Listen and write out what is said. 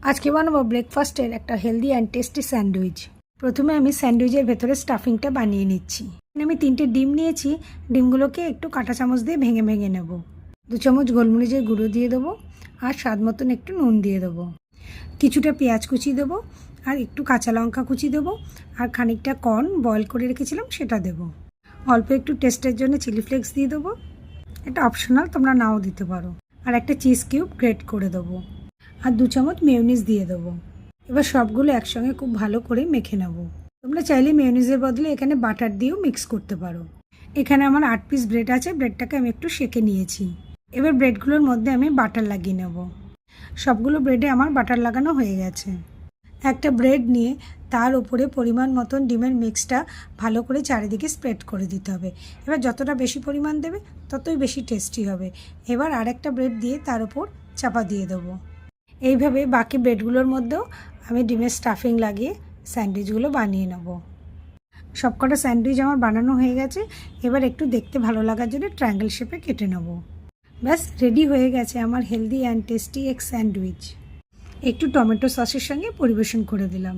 আজকে বানাবো ব্রেকফাস্টের একটা হেলদি অ্যান্ড টেস্টি স্যান্ডউইচ। প্রথমে আমি স্যান্ডউইচের ভেতরে স্টাফিংটা বানিয়ে নিচ্ছি। আমি 3টে ডিম নিয়েছি। ডিমগুলোকে একটু কাঁটা চামচ দিয়ে ভেঙে ভেঙে নেব। 2 চামচ গোলমরিচের গুঁড়ো দিয়ে দেবো আর স্বাদ মতন একটু নুন দিয়ে দেবো। কিছুটা পেঁয়াজ কুচি দেবো আর একটু কাঁচা লঙ্কা কুচি দেবো আর খানিকটা কর্ন বয়েল করে রেখেছিলাম সেটা দেবো। অল্প একটু টেস্টের জন্য চিলি ফ্লেক্স দিয়ে দেবো। এটা অপশনাল, তোমরা নাও দিতে পারো। আর একটা চিজ কিউব গ্রেট করে দেবো আর 2 চামচ মেয়োনিজ দিয়ে দেবো। এবার সবগুলো একসঙ্গে খুব ভালো করে মেখে নেব। তোমরা চাইলে মেয়োনিজের বদলে এখানে বাটার দিয়েও মিক্স করতে পারো। এখানে আমার 8 পিস ব্রেড আছে, ব্রেডটাকে আমি একটু সেঁকে নিয়েছি। এবার ব্রেডগুলোর মধ্যে আমি বাটার লাগিয়ে নেব। সবগুলো ব্রেডে আমার বাটার লাগানো হয়ে গেছে। একটা ব্রেড নিয়ে তার উপরে পরিমাণ মতন ডিমের মিক্সটা ভালো করে চারিদিকে স্প্রেড করে দিতে হবে। এবার যতটা বেশি পরিমাণ দেবে ততই বেশি টেস্টি হবে। এবার আরেকটা ব্রেড দিয়ে তার উপর চাপা দিয়ে দেবো। এইভাবে বাকি ব্রেডগুলোর মধ্যেও আমি ডিমের স্টাফিং লাগিয়ে স্যান্ডউইচগুলো বানিয়ে নেব। সবকটা স্যান্ডউইচ আমার বানানো হয়ে গেছে। এবার একটু দেখতে ভালো লাগার জন্য ট্রায়াঙ্গেল শেপে কেটে নেব। ব্যাস রেডি হয়ে গেছে আমার healthy and tasty egg sandwich. একটু টমেটো সসের সঙ্গে পরিবেশন করে দিলাম।